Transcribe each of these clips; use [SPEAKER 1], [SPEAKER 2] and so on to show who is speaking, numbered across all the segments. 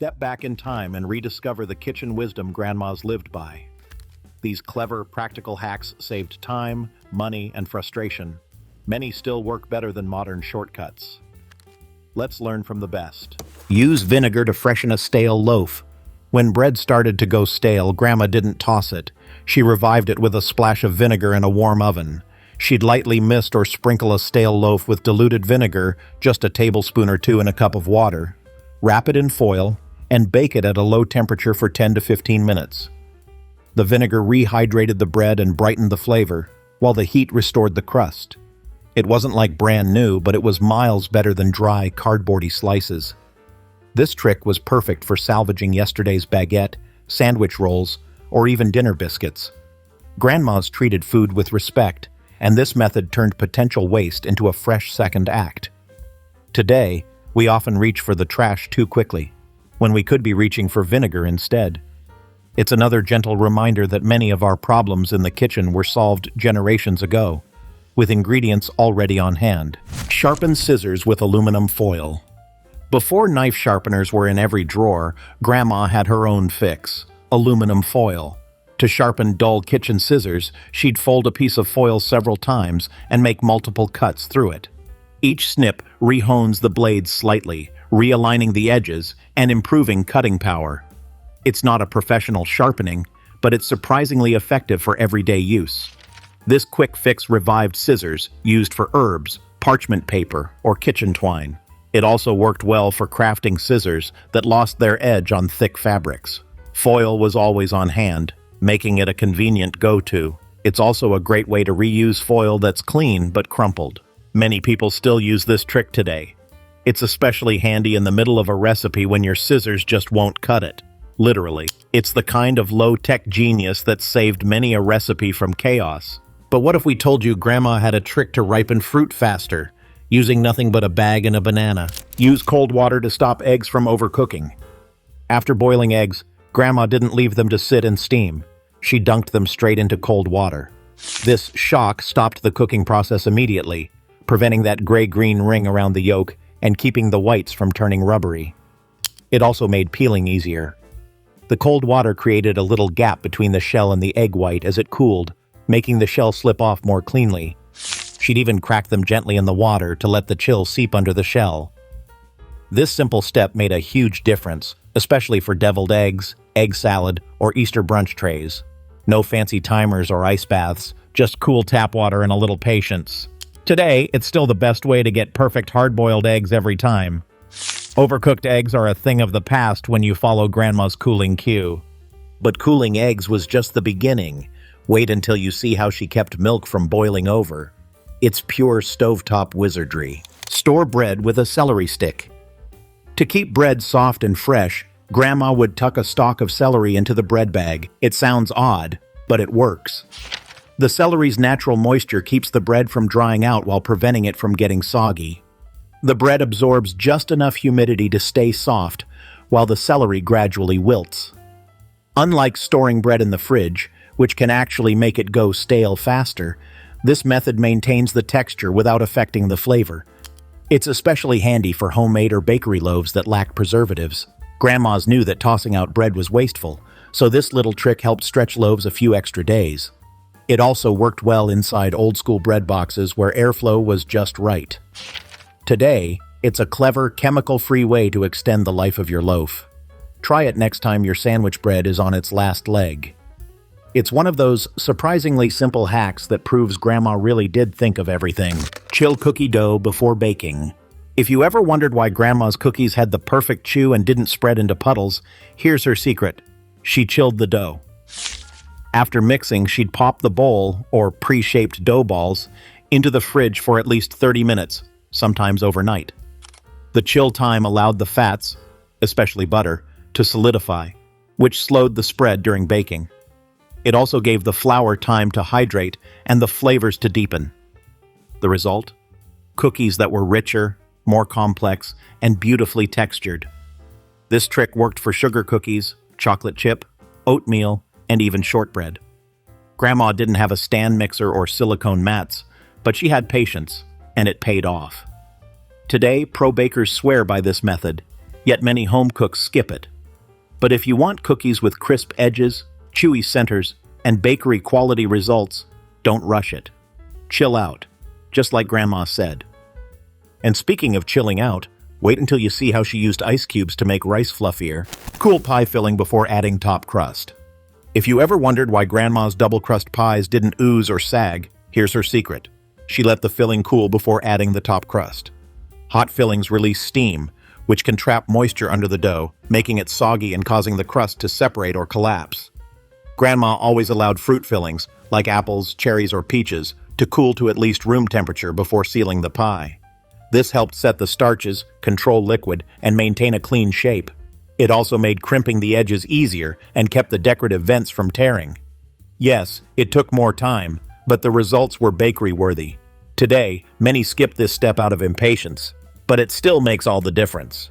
[SPEAKER 1] Step back in time and rediscover the kitchen wisdom grandmas lived by. These clever, practical hacks saved time, money, and frustration. Many still work better than modern shortcuts. Let's learn from the best. Use vinegar to freshen a stale loaf. When bread started to go stale, Grandma didn't toss it. She revived it with a splash of vinegar in a warm oven. She'd lightly mist or sprinkle a stale loaf with diluted vinegar, just a tablespoon or two in a cup of water. Wrap it in foil and bake it at a low temperature for 10 to 15 minutes. The vinegar rehydrated the bread and brightened the flavor, while the heat restored the crust. It wasn't like brand new, but it was miles better than dry, cardboardy slices. This trick was perfect for salvaging yesterday's baguette, sandwich rolls, or even dinner biscuits. Grandmas treated food with respect, and this method turned potential waste into a fresh second act. Today, we often reach for the trash too quickly, when we could be reaching for vinegar instead. It's another gentle reminder that many of our problems in the kitchen were solved generations ago, with ingredients already on hand. Sharpen scissors with aluminum foil. Before knife sharpeners were in every drawer, Grandma had her own fix: aluminum foil. To sharpen dull kitchen scissors, she'd fold a piece of foil several times and make multiple cuts through it. Each snip rehones the blades slightly, realigning the edges and improving cutting power. It's not a professional sharpening, but it's surprisingly effective for everyday use. This quick fix revived scissors used for herbs, parchment paper, or kitchen twine. It also worked well for crafting scissors that lost their edge on thick fabrics. Foil was always on hand, making it a convenient go-to. It's also a great way to reuse foil that's clean but crumpled. Many people still use this trick today. It's especially handy in the middle of a recipe when your scissors just won't cut it. Literally. It's the kind of low-tech genius that saved many a recipe from chaos. But what if we told you Grandma had a trick to ripen fruit faster, using nothing but a bag and a banana? Use cold water to stop eggs from overcooking. After boiling eggs, Grandma didn't leave them to sit and steam. She dunked them straight into cold water. This shock stopped the cooking process immediately, preventing that gray-green ring around the yolk and keeping the whites from turning rubbery. It also made peeling easier. The cold water created a little gap between the shell and the egg white as it cooled, making the shell slip off more cleanly. She'd even crack them gently in the water to let the chill seep under the shell. This simple step made a huge difference, especially for deviled eggs, egg salad, or Easter brunch trays. No fancy timers or ice baths, just cool tap water and a little patience. Today, it's still the best way to get perfect hard-boiled eggs every time. Overcooked eggs are a thing of the past when you follow Grandma's cooling cue. But cooling eggs was just the beginning. Wait until you see how she kept milk from boiling over. It's pure stovetop wizardry. Store bread with a celery stick. To keep bread soft and fresh, Grandma would tuck a stalk of celery into the bread bag. It sounds odd, but it works. The celery's natural moisture keeps the bread from drying out while preventing it from getting soggy. The bread absorbs just enough humidity to stay soft, while the celery gradually wilts. Unlike storing bread in the fridge, which can actually make it go stale faster, this method maintains the texture without affecting the flavor. It's especially handy for homemade or bakery loaves that lack preservatives. Grandmas knew that tossing out bread was wasteful, so this little trick helped stretch loaves a few extra days. It also worked well inside old-school bread boxes where airflow was just right. Today, it's a clever, chemical-free way to extend the life of your loaf. Try it next time your sandwich bread is on its last leg. It's one of those surprisingly simple hacks that proves Grandma really did think of everything. Chill cookie dough before baking. If you ever wondered why Grandma's cookies had the perfect chew and didn't spread into puddles, here's her secret. She chilled the dough. After mixing, she'd pop the bowl, or pre-shaped dough balls, into the fridge for at least 30 minutes, sometimes overnight. The chill time allowed the fats, especially butter, to solidify, which slowed the spread during baking. It also gave the flour time to hydrate and the flavors to deepen. The result? Cookies that were richer, more complex, and beautifully textured. This trick worked for sugar cookies, chocolate chip, oatmeal, and even shortbread. Grandma didn't have a stand mixer or silicone mats, but she had patience, and it paid off. Today, pro bakers swear by this method. yet many home cooks skip it. But if you want cookies with crisp edges, chewy centers, and bakery quality results, don't rush it. Chill out, just like Grandma said. And speaking of chilling out, wait until you see how she used ice cubes to make rice fluffier. Cool pie filling before adding top crust. If you ever wondered why Grandma's double crust pies didn't ooze or sag, here's her secret. She let the filling cool before adding the top crust. Hot fillings release steam, which can trap moisture under the dough, making it soggy and causing the crust to separate or collapse. Grandma always allowed fruit fillings, like apples, cherries, or peaches, to cool to at least room temperature before sealing the pie. This helped set the starches, control liquid, and maintain a clean shape. It also made crimping the edges easier and kept the decorative vents from tearing. Yes, it took more time, but the results were bakery-worthy. Today, many skip this step out of impatience, but it still makes all the difference.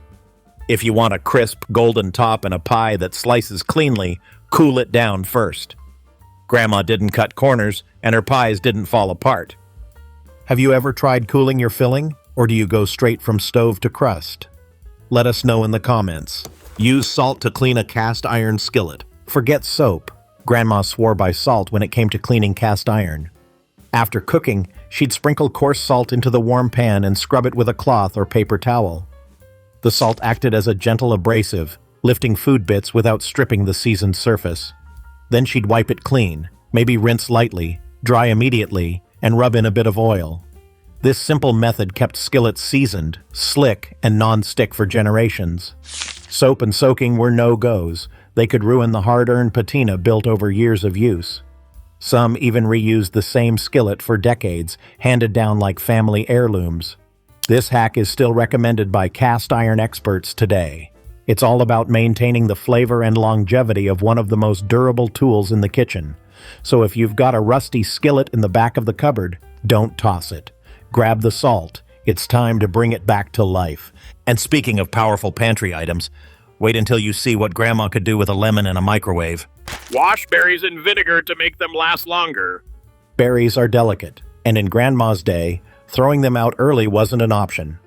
[SPEAKER 1] If you want a crisp, golden top and a pie that slices cleanly, cool it down first. Grandma didn't cut corners, and her pies didn't fall apart. Have you ever tried cooling your filling, or do you go straight from stove to crust? Let us know in the comments. Use salt to clean a cast iron skillet. Forget soap. Grandma swore by salt when it came to cleaning cast iron. After cooking, she'd sprinkle coarse salt into the warm pan and scrub it with a cloth or paper towel. The salt acted as a gentle abrasive, lifting food bits without stripping the seasoned surface. Then she'd wipe it clean, maybe rinse lightly, dry immediately, and rub in a bit of oil. This simple method kept skillets seasoned, slick, and non-stick for generations. Soap and soaking were no-goes. They could ruin the hard-earned patina built over years of use. Some even reused the same skillet for decades, handed down like family heirlooms. This hack is still recommended by cast iron experts today. It's all about maintaining the flavor and longevity of one of the most durable tools in the kitchen. So if you've got a rusty skillet in the back of the cupboard, don't toss it. Grab the salt. It's time to bring it back to life. And speaking of powerful pantry items, wait until you see what Grandma could do with a lemon in a microwave.
[SPEAKER 2] Wash berries in vinegar to make them last longer.
[SPEAKER 1] Berries are delicate, and in Grandma's day, throwing them out early wasn't an option.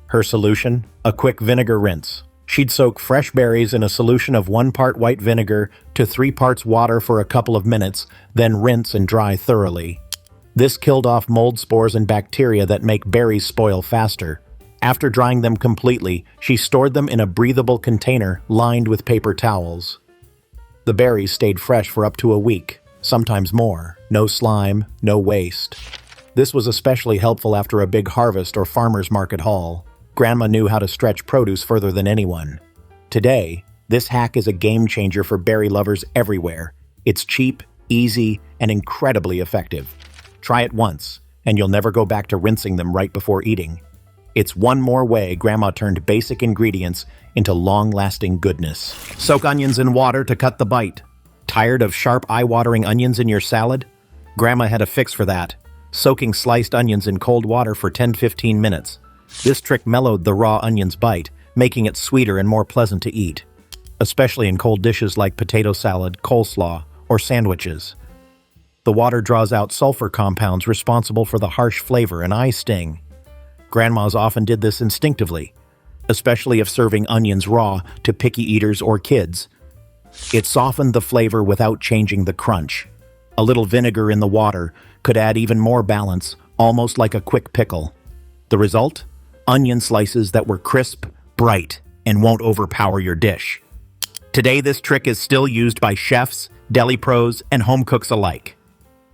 [SPEAKER 1] Her solution? A quick vinegar rinse. She'd soak fresh berries in a solution of 1 part white vinegar to 3 parts water for a couple of minutes, then rinse and dry thoroughly. This killed off mold spores and bacteria that make berries spoil faster. After drying them completely, she stored them in a breathable container lined with paper towels. The berries stayed fresh for up to a week, sometimes more. No slime, no waste. This was especially helpful after a big harvest or farmer's market haul. Grandma knew how to stretch produce further than anyone. Today, this hack is a game changer for berry lovers everywhere. It's cheap, easy, and incredibly effective. Try it once, and you'll never go back to rinsing them right before eating. It's one more way Grandma turned basic ingredients into long-lasting goodness. Soak onions in water to cut the bite. Tired of sharp, eye-watering onions in your salad? Grandma had a fix for that. Soaking sliced onions in cold water for 10-15 minutes. This trick mellowed the raw onion's bite, making it sweeter and more pleasant to eat, especially in cold dishes like potato salad, coleslaw, or sandwiches. The water draws out sulfur compounds responsible for the harsh flavor and eye sting. Grandmas often did this instinctively, especially if serving onions raw to picky eaters or kids. It softened the flavor without changing the crunch. A little vinegar in the water could add even more balance, almost like a quick pickle. The result? Onion slices that were crisp, bright, and won't overpower your dish. Today, this trick is still used by chefs, deli pros, and home cooks alike.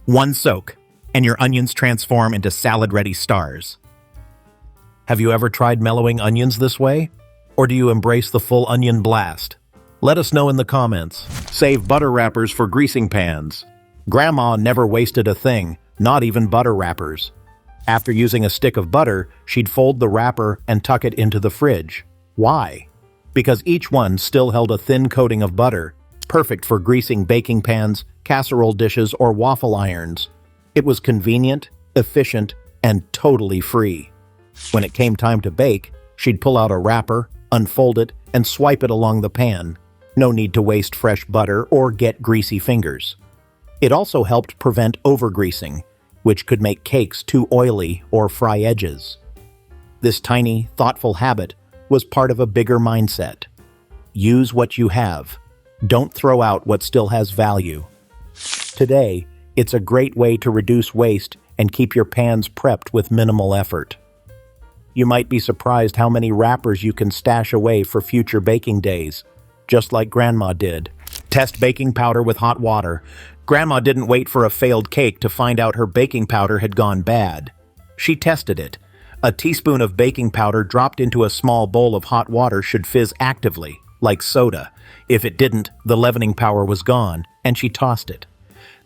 [SPEAKER 1] One soak, and your onions transform into salad-ready stars. Have you ever tried mellowing onions this way? Or do you embrace the full onion blast? Let us know in the comments. Save butter wrappers for greasing pans. Grandma never wasted a thing, not even butter wrappers. After using a stick of butter, she'd fold the wrapper and tuck it into the fridge. Why? Because each one still held a thin coating of butter, perfect for greasing baking pans, casserole dishes, or waffle irons. It was convenient, efficient, and totally free. When it came time to bake, she'd pull out a wrapper, unfold it, and swipe it along the pan. No need to waste fresh butter or get greasy fingers. It also helped prevent overgreasing, which could make cakes too oily or fry edges. This tiny, thoughtful habit was part of a bigger mindset. Use what you have. Don't throw out what still has value. Today, it's a great way to reduce waste and keep your pans prepped with minimal effort. You might be surprised how many wrappers you can stash away for future baking days, just like Grandma did. Test baking powder with hot water. Grandma didn't wait for a failed cake to find out her baking powder had gone bad. She tested it. A teaspoon of baking powder dropped into a small bowl of hot water should fizz actively, like soda. If it didn't, the leavening power was gone, and she tossed it.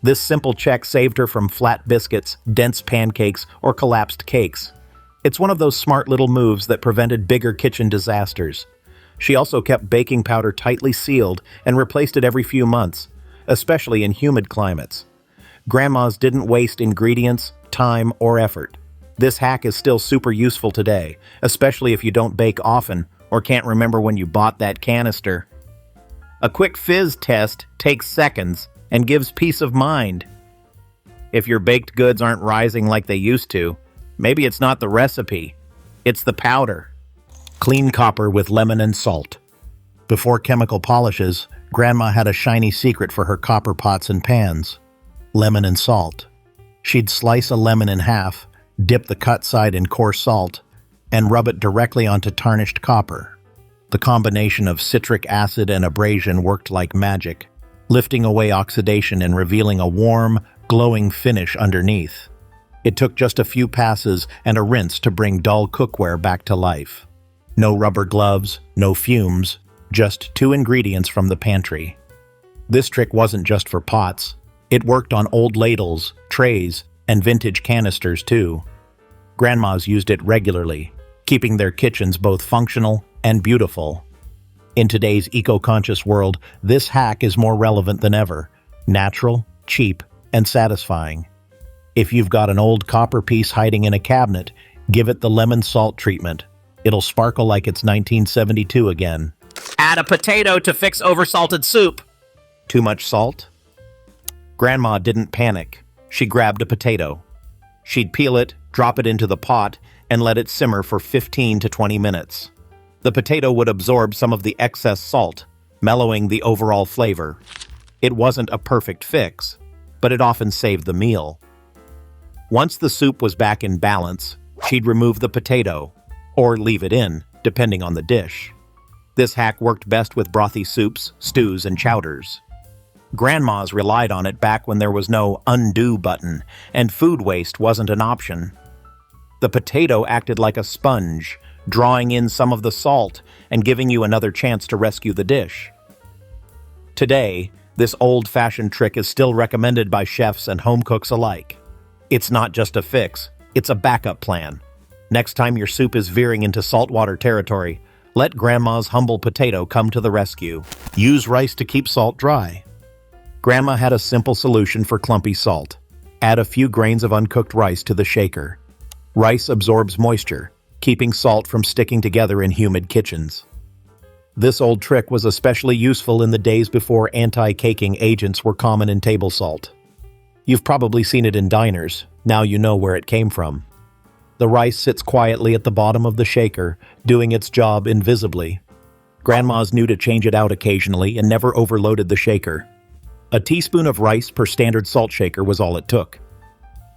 [SPEAKER 1] This simple check saved her from flat biscuits, dense pancakes, or collapsed cakes. It's one of those smart little moves that prevented bigger kitchen disasters. She also kept baking powder tightly sealed and replaced it every few months, especially in humid climates. Grandmas didn't waste ingredients, time, or effort. This hack is still super useful today, especially if you don't bake often or can't remember when you bought that canister. A quick fizz test takes seconds and gives peace of mind. If your baked goods aren't rising like they used to, maybe it's not the recipe, it's the powder. Clean copper with lemon and salt. Before chemical polishes, Grandma had a shiny secret for her copper pots and pans: lemon and salt. She'd slice a lemon in half, dip the cut side in coarse salt, and rub it directly onto tarnished copper. The combination of citric acid and abrasion worked like magic, lifting away oxidation and revealing a warm, glowing finish underneath. It took just a few passes and a rinse to bring dull cookware back to life. No rubber gloves, no fumes, just 2 ingredients from the pantry. This trick wasn't just for pots. It worked on old ladles, trays, and vintage canisters too. Grandmas used it regularly, keeping their kitchens both functional and beautiful. In today's eco-conscious world, this hack is more relevant than ever: natural, cheap, and satisfying. If you've got an old copper piece hiding in a cabinet, give it the lemon salt treatment. It'll sparkle like it's 1972 again.
[SPEAKER 2] Add a potato to fix oversalted soup.
[SPEAKER 1] Too much salt? Grandma didn't panic. She grabbed a potato. She'd peel it, drop it into the pot, and let it simmer for 15 to 20 minutes. The potato would absorb some of the excess salt, mellowing the overall flavor. It wasn't a perfect fix, but it often saved the meal. Once the soup was back in balance, she'd remove the potato, or leave it in, depending on the dish. This hack worked best with brothy soups, stews, and chowders. Grandmas relied on it back when there was no undo button, and food waste wasn't an option. The potato acted like a sponge, drawing in some of the salt and giving you another chance to rescue the dish. Today, this old-fashioned trick is still recommended by chefs and home cooks alike. It's not just a fix, it's a backup plan. Next time your soup is veering into saltwater territory, let Grandma's humble potato come to the rescue. Use rice to keep salt dry. Grandma had a simple solution for clumpy salt. Add a few grains of uncooked rice to the shaker. Rice absorbs moisture, keeping salt from sticking together in humid kitchens. This old trick was especially useful in the days before anti-caking agents were common in table salt. You've probably seen it in diners, now you know where it came from. The rice sits quietly at the bottom of the shaker, doing its job invisibly. Grandmas knew to change it out occasionally and never overloaded the shaker. A teaspoon of rice per standard salt shaker was all it took.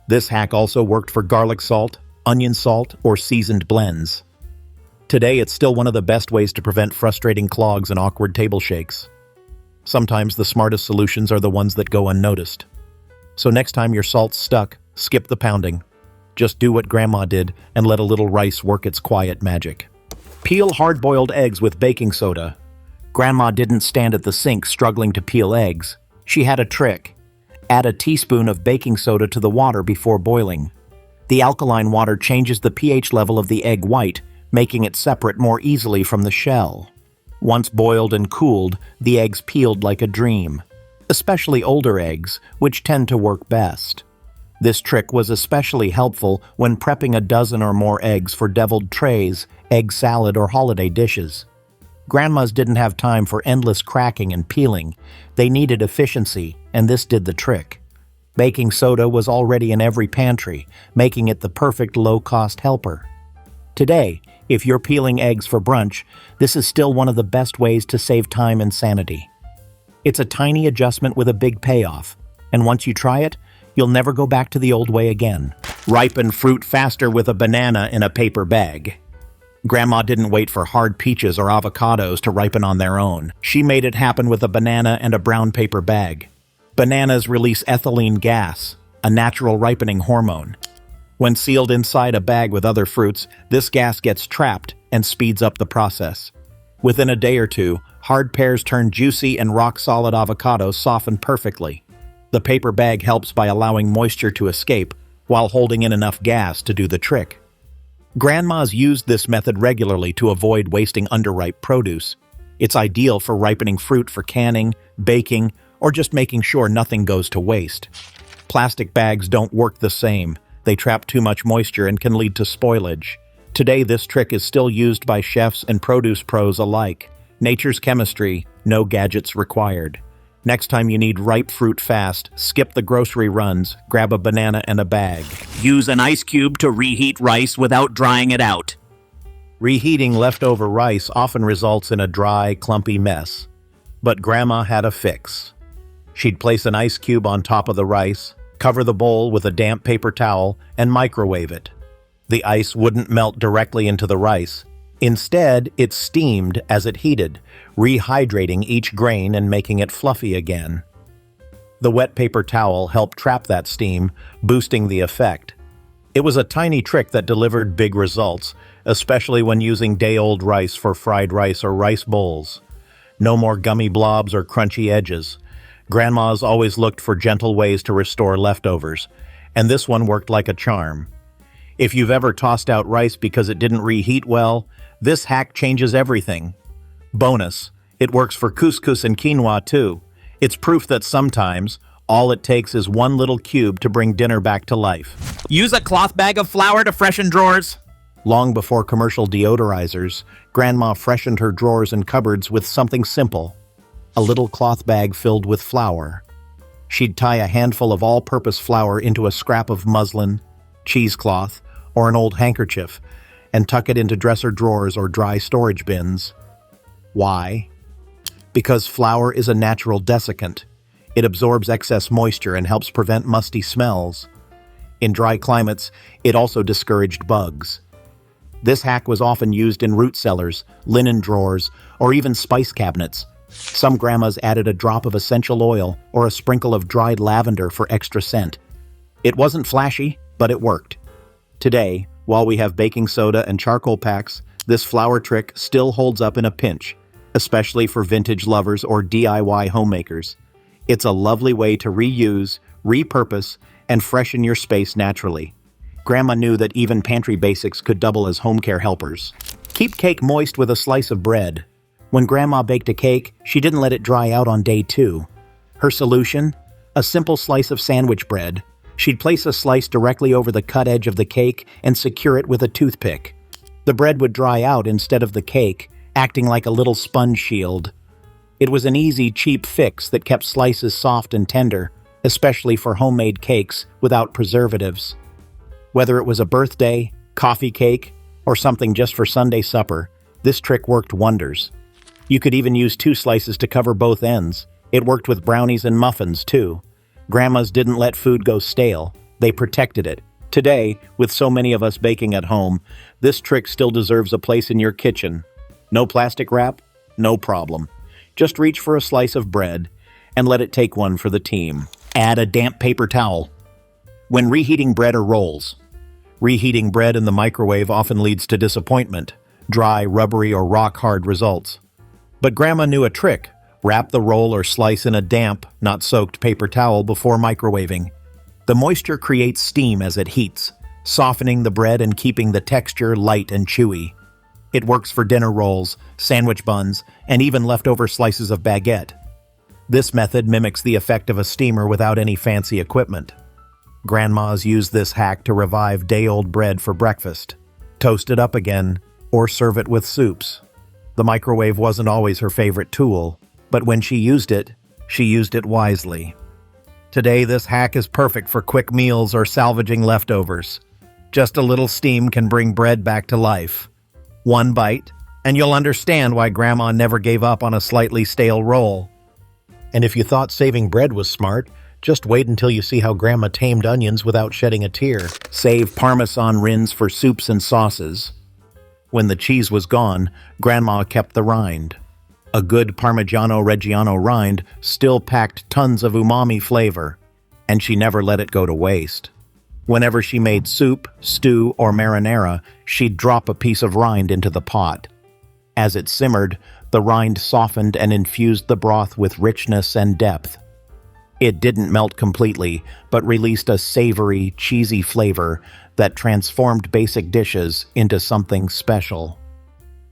[SPEAKER 1] This hack also worked for garlic salt, onion salt, or seasoned blends. Today, it's still one of the best ways to prevent frustrating clogs and awkward table shakes. Sometimes the smartest solutions are the ones that go unnoticed. So next time your salt's stuck, skip the pounding. Just do what Grandma did and let a little rice work its quiet magic. Peel hard-boiled eggs with baking soda. Grandma didn't stand at the sink struggling to peel eggs. She had a trick. Add a teaspoon of baking soda to the water before boiling. The alkaline water changes the pH level of the egg white, making it separate more easily from the shell. Once boiled and cooled, the eggs peeled like a dream. Especially older eggs, which tend to work best. This trick was especially helpful when prepping a dozen or more eggs for deviled trays, egg salad, or holiday dishes. Grandmas didn't have time for endless cracking and peeling. They needed efficiency, and this did the trick. Baking soda was already in every pantry, making it the perfect low-cost helper. Today, If you're peeling eggs for brunch, this is still one of the best ways to save time and sanity. It's a tiny adjustment with a big payoff, and once you try it, you'll never go back to the old way again. Ripen fruit faster with a banana in a paper bag. Grandma didn't wait for hard peaches or avocados to ripen on their own. She made it happen with a banana and a brown paper bag. Bananas release ethylene gas, a natural ripening hormone. When sealed inside a bag with other fruits, this gas gets trapped and speeds up the process. Within a day or two, hard pears turn juicy and rock-solid avocados soften perfectly. The paper bag helps by allowing moisture to escape while holding in enough gas to do the trick. Grandmas used this method regularly to avoid wasting underripe produce. It's ideal for ripening fruit for canning, baking, or just making sure nothing goes to waste. Plastic bags don't work the same. They trap too much moisture and can lead to spoilage. Today, this trick is still used by chefs and produce pros alike. Nature's chemistry, no gadgets required. Next time you need ripe fruit fast, skip the grocery runs, grab a banana and a bag.
[SPEAKER 3] Use an ice cube to reheat rice without drying it out.
[SPEAKER 1] Reheating leftover rice often results in a dry, clumpy mess. But Grandma had a fix. She'd place an ice cube on top of the rice, cover the bowl with a damp paper towel, and microwave it. The ice wouldn't melt directly into the rice. Instead, it steamed as it heated, rehydrating each grain and making it fluffy again. The wet paper towel helped trap that steam, boosting the effect. It was a tiny trick that delivered big results, especially when using day-old rice for fried rice or rice bowls. No more gummy blobs or crunchy edges. Grandmas always looked for gentle ways to restore leftovers, and this one worked like a charm. If you've ever tossed out rice because it didn't reheat well, this hack changes everything. Bonus, it works for couscous and quinoa too. It's proof that sometimes, all it takes is one little cube to bring dinner back to life.
[SPEAKER 3] Use a cloth bag of flour to freshen drawers.
[SPEAKER 1] Long before commercial deodorizers, Grandma freshened her drawers and cupboards with something simple. A little cloth bag filled with flour. She'd tie a handful of all-purpose flour into a scrap of muslin, cheesecloth, or an old handkerchief, and tuck it into dresser drawers or dry storage bins. Why? Because flour is a natural desiccant. It absorbs excess moisture and helps prevent musty smells. In dry climates, it also discouraged bugs. This hack was often used in root cellars, linen drawers, or even spice cabinets. Some grandmas added a drop of essential oil or a sprinkle of dried lavender for extra scent. It wasn't flashy, but it worked. Today, while we have baking soda and charcoal packs, this flour trick still holds up in a pinch, especially for vintage lovers or DIY homemakers. It's a lovely way to reuse, repurpose, and freshen your space naturally. Grandma knew that even pantry basics could double as home care helpers. Keep cake moist with a slice of bread. When Grandma baked a cake, she didn't let it dry out on day 2. Her solution? A simple slice of sandwich bread. She'd place a slice directly over the cut edge of the cake and secure it with a toothpick. The bread would dry out instead of the cake, acting like a little sponge shield. It was an easy, cheap fix that kept slices soft and tender, especially for homemade cakes without preservatives. Whether it was a birthday, coffee cake, or something just for Sunday supper, this trick worked wonders. You could even use 2 slices to cover both ends. It worked with brownies and muffins, too. Grandmas didn't let food go stale. They protected it. Today, with so many of us baking at home, this trick still deserves a place in your kitchen. No plastic wrap? No problem. Just reach for a slice of bread and let it take one for the team. Add a damp paper towel. When reheating bread or rolls, reheating bread in the microwave often leads to disappointment, dry, rubbery, or rock-hard results. But Grandma knew a trick. Wrap the roll or slice in a damp, not soaked paper towel before microwaving. The moisture creates steam as it heats, softening the bread and keeping the texture light and chewy. It works for dinner rolls, sandwich buns, and even leftover slices of baguette. This method mimics the effect of a steamer without any fancy equipment. Grandmas use this hack to revive day-old bread for breakfast, toast it up again, or serve it with soups. The microwave wasn't always her favorite tool, but when she used it wisely. Today, this hack is perfect for quick meals or salvaging leftovers. Just a little steam can bring bread back to life. One bite, and you'll understand why Grandma never gave up on a slightly stale roll. And if you thought saving bread was smart, just wait until you see how Grandma tamed onions without shedding a tear. Save Parmesan rinds for soups and sauces. When the cheese was gone, Grandma kept the rind. A good Parmigiano Reggiano rind still packed tons of umami flavor, and she never let it go to waste. Whenever she made soup, stew, or marinara, she'd drop a piece of rind into the pot. As it simmered, the rind softened and infused the broth with richness and depth. It didn't melt completely, but released a savory, cheesy flavor that transformed basic dishes into something special.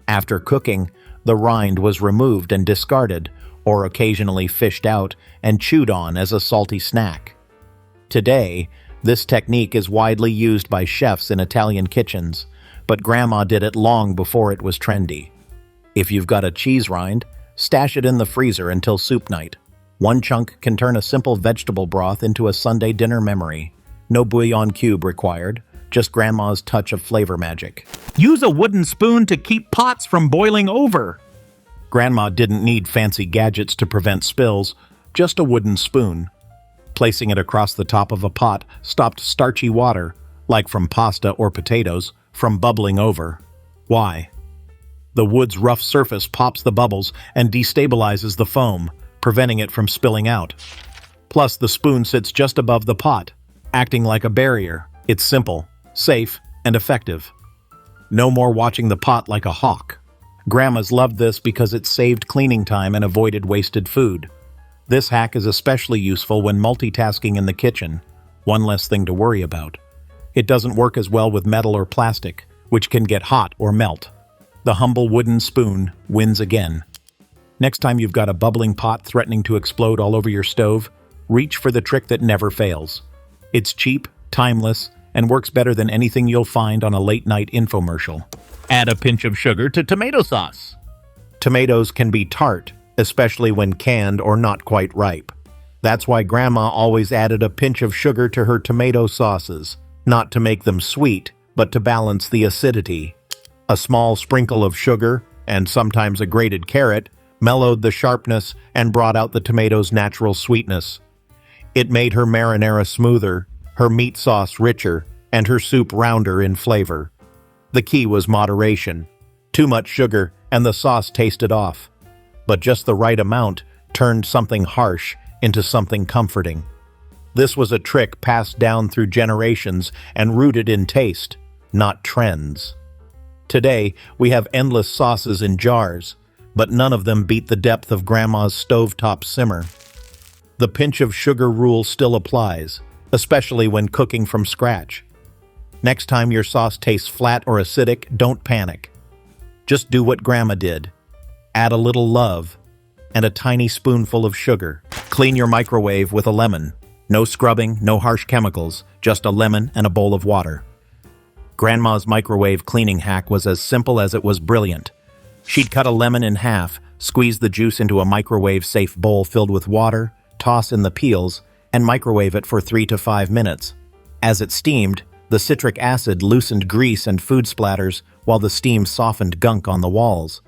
[SPEAKER 1] After cooking, the rind was removed and discarded, or occasionally fished out and chewed on as a salty snack. Today, this technique is widely used by chefs in Italian kitchens, but Grandma did it long before it was trendy. If you've got a cheese rind, stash it in the freezer until soup night. One chunk can turn a simple vegetable broth into a Sunday dinner memory. No bouillon cube required, just Grandma's touch of flavor magic.
[SPEAKER 3] Use a wooden spoon to keep pots from boiling over.
[SPEAKER 1] Grandma didn't need fancy gadgets to prevent spills, just a wooden spoon. Placing it across the top of a pot stopped starchy water, like from pasta or potatoes, from bubbling over. Why? The wood's rough surface pops the bubbles and destabilizes the foam, preventing it from spilling out. Plus, the spoon sits just above the pot, acting like a barrier. It's simple, safe, and effective. No more watching the pot like a hawk. Grandmas loved this because it saved cleaning time and avoided wasted food. This hack is especially useful when multitasking in the kitchen, one less thing to worry about. It doesn't work as well with metal or plastic, which can get hot or melt. The humble wooden spoon wins again. Next time you've got a bubbling pot threatening to explode all over your stove, reach for the trick that never fails. It's cheap, timeless, and works better than anything you'll find on a late-night infomercial.
[SPEAKER 3] Add a pinch of sugar to tomato sauce.
[SPEAKER 1] Tomatoes can be tart, especially when canned or not quite ripe. That's why Grandma always added a pinch of sugar to her tomato sauces, not to make them sweet, but to balance the acidity. A small sprinkle of sugar, and sometimes a grated carrot, mellowed the sharpness and brought out the tomato's natural sweetness. It made her marinara smoother, her meat sauce richer, and her soup rounder in flavor. The key was moderation. Too much sugar, and the sauce tasted off. But just the right amount turned something harsh into something comforting. This was a trick passed down through generations and rooted in taste, not trends. Today, we have endless sauces in jars, but none of them beat the depth of Grandma's stovetop simmer. The pinch of sugar rule still applies, especially when cooking from scratch. Next time your sauce tastes flat or acidic, don't panic. Just do what Grandma did. Add a little love and a tiny spoonful of sugar. Clean your microwave with a lemon. No scrubbing, no harsh chemicals, just a lemon and a bowl of water. Grandma's microwave cleaning hack was as simple as it was brilliant. She'd cut a lemon in half, squeeze the juice into a microwave-safe bowl filled with water, toss in the peels, and microwave it for 3 to 5 minutes. As it steamed, the citric acid loosened grease and food splatters while the steam softened gunk on the walls.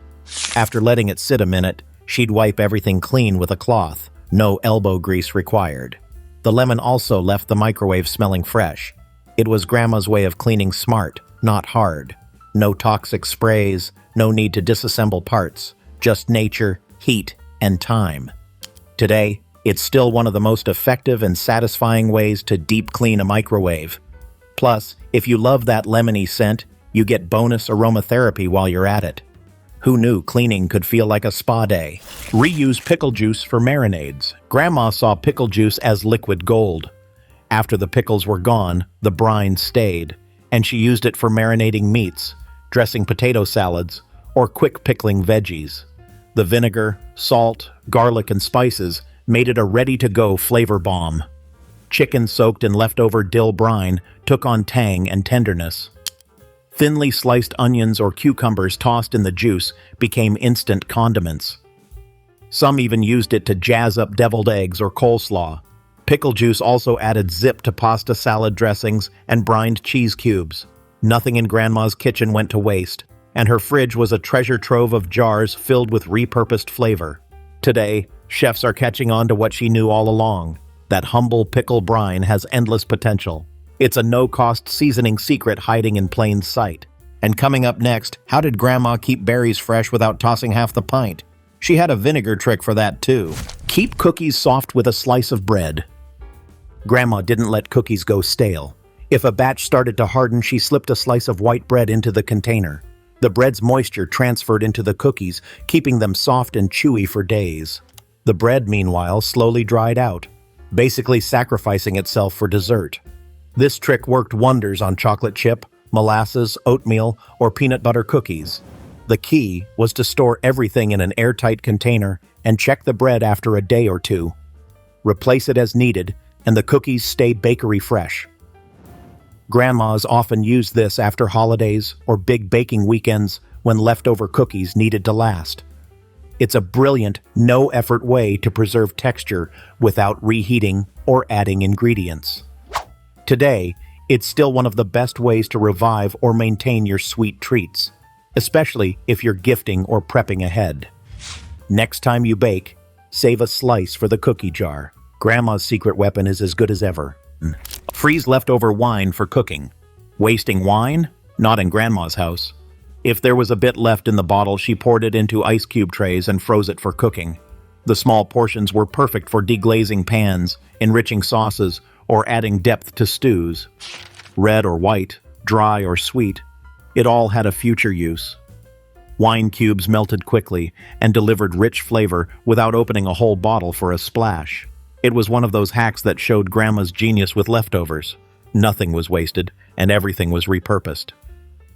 [SPEAKER 1] After letting it sit a minute, she'd wipe everything clean with a cloth. No elbow grease required. The lemon also left the microwave smelling fresh. It was Grandma's way of cleaning smart, not hard. No toxic sprays, no need to disassemble parts, just nature, heat, and time. Today, it's still one of the most effective and satisfying ways to deep clean a microwave. Plus, if you love that lemony scent, you get bonus aromatherapy while you're at it. Who knew cleaning could feel like a spa day? Reuse pickle juice for marinades. Grandma saw pickle juice as liquid gold. After the pickles were gone, the brine stayed, and she used it for marinating meats, dressing potato salads, or quick pickling veggies. The vinegar, salt, garlic, and spices made it a ready-to-go flavor bomb. Chicken soaked in leftover dill brine took on tang and tenderness. Thinly sliced onions or cucumbers tossed in the juice became instant condiments. Some even used it to jazz up deviled eggs or coleslaw. Pickle juice also added zip to pasta salad dressings and brined cheese cubes. Nothing in Grandma's kitchen went to waste. and her fridge was a treasure trove of jars filled with repurposed flavor. Today, chefs are catching on to what she knew all along. That humble pickle brine has endless potential. It's a no-cost seasoning secret hiding in plain sight. And coming up next, how did Grandma keep berries fresh without tossing half the pint? She had a vinegar trick for that too. Keep cookies soft with a slice of bread. Grandma didn't let cookies go stale. If a batch started to harden, she slipped a slice of white bread into the container. The bread's moisture transferred into the cookies, keeping them soft and chewy for days. The bread, meanwhile, slowly dried out, basically sacrificing itself for dessert. This trick worked wonders on chocolate chip, molasses, oatmeal, or peanut butter cookies. The key was to store everything in an airtight container and check the bread after a day or two. Replace it as needed, and the cookies stay bakery fresh. Grandmas often used this after holidays or big baking weekends when leftover cookies needed to last. It's a brilliant, no-effort way to preserve texture without reheating or adding ingredients. Today, it's still one of the best ways to revive or maintain your sweet treats, especially if you're gifting or prepping ahead. Next time you bake, save a slice for the cookie jar. Grandma's secret weapon is as good as ever. Freeze leftover wine for cooking. Wasting wine? Not in Grandma's house. If there was a bit left in the bottle, she poured it into ice cube trays and froze it for cooking. The small portions were perfect for deglazing pans, enriching sauces, or adding depth to stews. Red or white, dry or sweet, it all had a future use. Wine cubes melted quickly and delivered rich flavor without opening a whole bottle for a splash. It was one of those hacks that showed Grandma's genius with leftovers. Nothing was wasted, and everything was repurposed.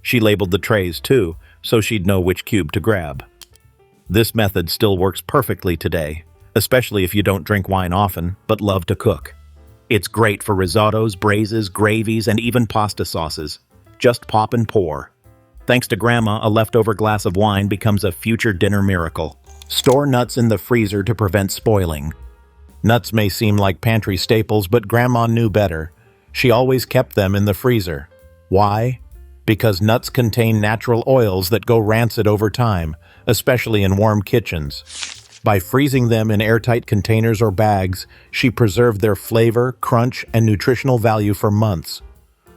[SPEAKER 1] She labeled the trays, too, so she'd know which cube to grab. This method still works perfectly today, especially if you don't drink wine often, but love to cook. It's great for risottos, braises, gravies, and even pasta sauces. Just pop and pour. Thanks to Grandma, a leftover glass of wine becomes a future dinner miracle. Store nuts in the freezer to prevent spoiling. Nuts may seem like pantry staples, but Grandma knew better. She always kept them in the freezer. Why? Because nuts contain natural oils that go rancid over time, especially in warm kitchens. By freezing them in airtight containers or bags, she preserved their flavor, crunch, and nutritional value for months.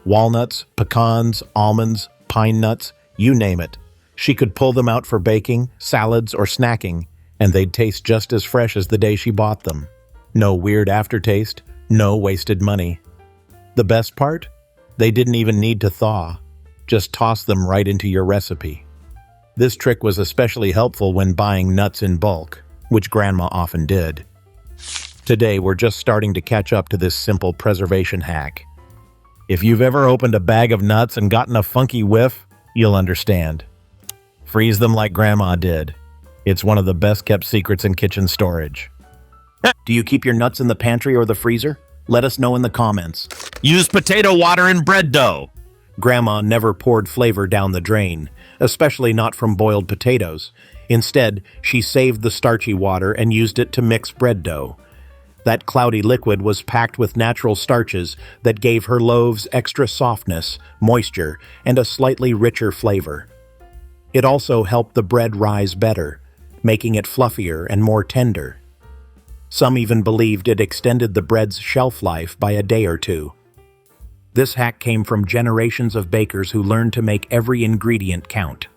[SPEAKER 1] Walnuts, pecans, almonds, pine nuts, you name it. She could pull them out for baking, salads, or snacking, and they'd taste just as fresh as the day she bought them. No weird aftertaste, no wasted money. The best part? They didn't even need to thaw. Just toss them right into your recipe. This trick was especially helpful when buying nuts in bulk, which Grandma often did. Today, we're just starting to catch up to this simple preservation hack. If you've ever opened a bag of nuts and gotten a funky whiff, you'll understand. Freeze them like Grandma did. It's one of the best-kept secrets in kitchen storage. Do you keep your nuts in the pantry or the freezer? Let us know in the comments.
[SPEAKER 3] Use potato water and bread dough.
[SPEAKER 1] Grandma never poured flavor down the drain, especially not from boiled potatoes. Instead, she saved the starchy water and used it to mix bread dough. That cloudy liquid was packed with natural starches that gave her loaves extra softness, moisture, and a slightly richer flavor. It also helped the bread rise better, making it fluffier and more tender. Some even believed it extended the bread's shelf life by a day or two. This hack came from generations of bakers who learned to make every ingredient count.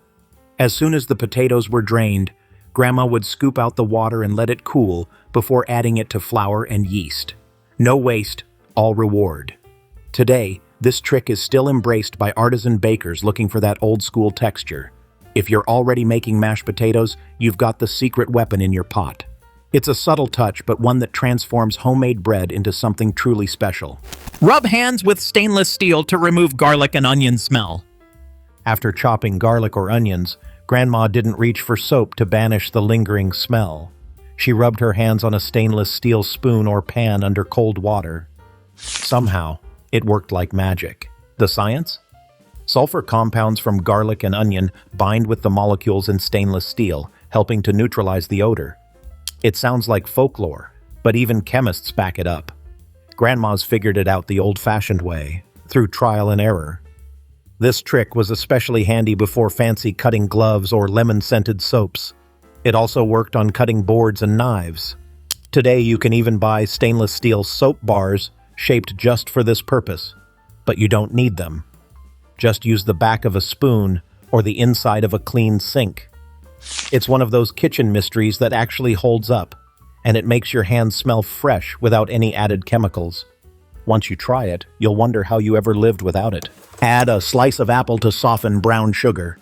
[SPEAKER 1] As soon as the potatoes were drained, Grandma would scoop out the water and let it cool before adding it to flour and yeast. No waste, all reward. Today, this trick is still embraced by artisan bakers looking for that old-school texture. If you're already making mashed potatoes, you've got the secret weapon in your pot. It's a subtle touch, but one that transforms homemade bread into something truly special.
[SPEAKER 3] Rub hands with stainless steel to remove garlic and onion smell.
[SPEAKER 1] After chopping garlic or onions, Grandma didn't reach for soap to banish the lingering smell. She rubbed her hands on a stainless steel spoon or pan under cold water. Somehow, it worked like magic. The science? Sulfur compounds from garlic and onion bind with the molecules in stainless steel, helping to neutralize the odor. It sounds like folklore, but even chemists back it up. Grandma's figured it out the old-fashioned way, through trial and error. This trick was especially handy before fancy cutting gloves or lemon-scented soaps. It also worked on cutting boards and knives. Today you can even buy stainless steel soap bars shaped just for this purpose, but you don't need them. Just use the back of a spoon or the inside of a clean sink. It's one of those kitchen mysteries that actually holds up, and it makes your hands smell fresh without any added chemicals. Once you try it, you'll wonder how you ever lived without it. Add a slice of apple to soften brown sugar.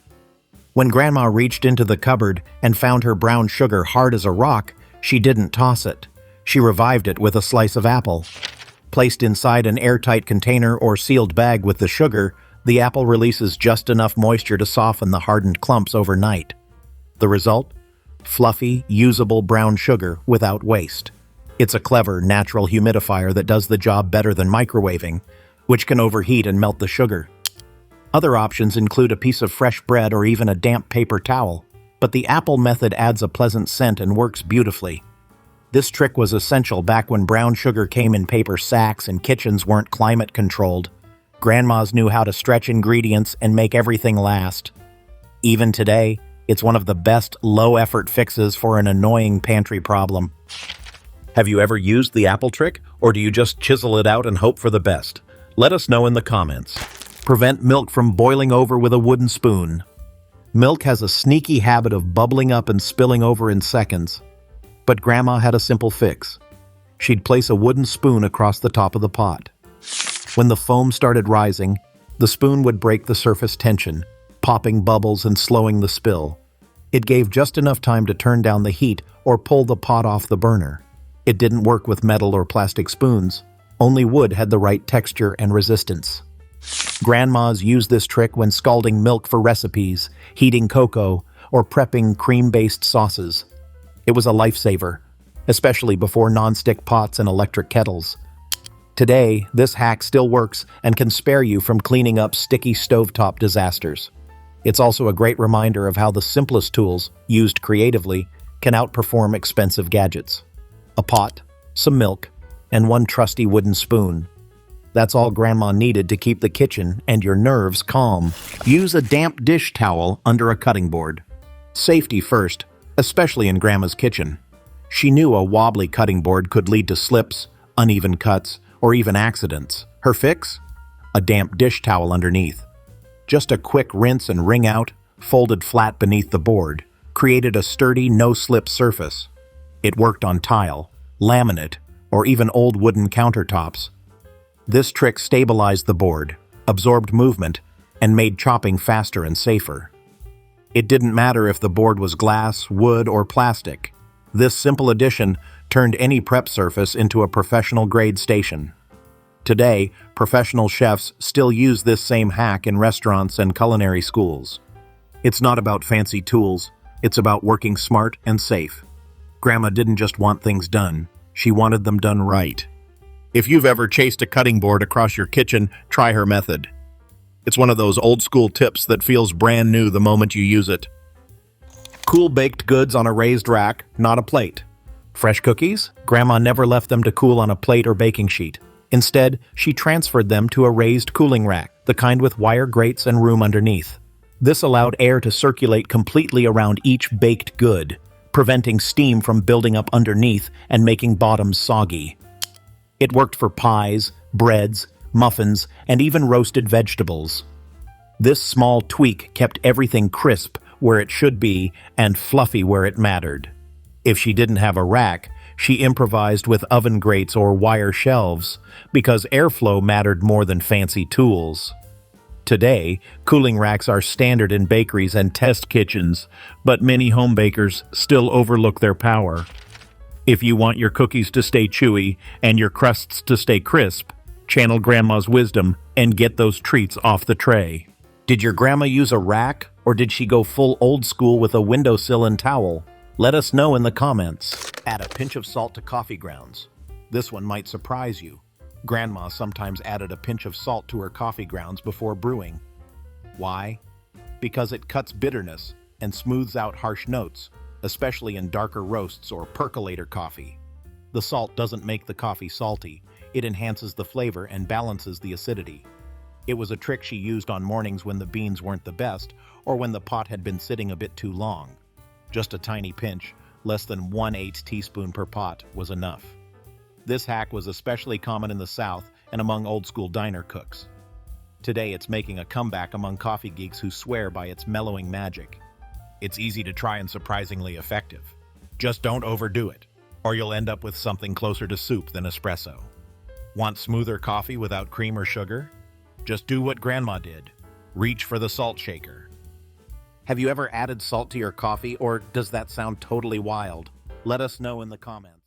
[SPEAKER 1] When Grandma reached into the cupboard and found her brown sugar hard as a rock, she didn't toss it. She revived it with a slice of apple. Placed inside an airtight container or sealed bag with the sugar, the apple releases just enough moisture to soften the hardened clumps overnight. The result? Fluffy, usable brown sugar without waste. It's a clever, natural humidifier that does the job better than microwaving, which can overheat and melt the sugar. Other options include a piece of fresh bread or even a damp paper towel, but the apple method adds a pleasant scent and works beautifully. This trick was essential back when brown sugar came in paper sacks and kitchens weren't climate-controlled. Grandmas knew how to stretch ingredients and make everything last. Even today, it's one of the best low-effort fixes for an annoying pantry problem. Have you ever used the apple trick, or do you just chisel it out and hope for the best? Let us know in the comments. Prevent milk from boiling over with a wooden spoon. Milk has a sneaky habit of bubbling up and spilling over in seconds. But Grandma had a simple fix. She'd place a wooden spoon across the top of the pot. When the foam started rising, the spoon would break the surface tension, popping bubbles and slowing the spill. It gave just enough time to turn down the heat or pull the pot off the burner. It didn't work with metal or plastic spoons. Only wood had the right texture and resistance. Grandmas used this trick when scalding milk for recipes, heating cocoa, or prepping cream-based sauces. It was a lifesaver, especially before non-stick pots and electric kettles. Today, this hack still works and can spare you from cleaning up sticky stovetop disasters. It's also a great reminder of how the simplest tools, used creatively, can outperform expensive gadgets. A pot, some milk, and one trusty wooden spoon. That's all Grandma needed to keep the kitchen and your nerves calm. Use a damp dish towel under a cutting board. Safety first, especially in Grandma's kitchen. She knew a wobbly cutting board could lead to slips, uneven cuts, or even accidents. Her fix? A damp dish towel underneath. Just a quick rinse and wring out, folded flat beneath the board, created a sturdy, no-slip surface. It worked on tile, laminate, or even old wooden countertops. This trick stabilized the board, absorbed movement, and made chopping faster and safer. It didn't matter if the board was glass, wood, or plastic. This simple addition turned any prep surface into a professional-grade station. Today, professional chefs still use this same hack in restaurants and culinary schools. It's not about fancy tools, it's about working smart and safe. Grandma didn't just want things done, she wanted them done right. If you've ever chased a cutting board across your kitchen, try her method. It's one of those old-school tips that feels brand new the moment you use it. Cool baked goods on a raised rack, not a plate. Fresh cookies? Grandma never left them to cool on a plate or baking sheet. Instead, she transferred them to a raised cooling rack, the kind with wire grates and room underneath. This allowed air to circulate completely around each baked good, preventing steam from building up underneath and making bottoms soggy. It worked for pies, breads, muffins, and even roasted vegetables. This small tweak kept everything crisp where it should be and fluffy where it mattered. If she didn't have a rack, she improvised with oven grates or wire shelves, because airflow mattered more than fancy tools. Today, cooling racks are standard in bakeries and test kitchens, but many home bakers still overlook their power. If you want your cookies to stay chewy and your crusts to stay crisp, channel Grandma's wisdom and get those treats off the tray. Did your grandma use a rack, or did she go full old school with a windowsill and towel? Let us know in the comments. Add a pinch of salt to coffee grounds. This one might surprise you. Grandma sometimes added a pinch of salt to her coffee grounds before brewing. Why? Because it cuts bitterness and smooths out harsh notes, especially in darker roasts or percolator coffee. The salt doesn't make the coffee salty. It enhances the flavor and balances the acidity. It was a trick she used on mornings when the beans weren't the best or when the pot had been sitting a bit too long. Just a tiny pinch, less than 1/8 teaspoon per pot, was enough. This hack was especially common in the South and among old-school diner cooks. Today it's making a comeback among coffee geeks who swear by its mellowing magic. It's easy to try and surprisingly effective. Just don't overdo it, or you'll end up with something closer to soup than espresso. Want smoother coffee without cream or sugar? Just do what Grandma did. Reach for the salt shaker. Have you ever added salt to your coffee, or does that sound totally wild? Let us know in the comments.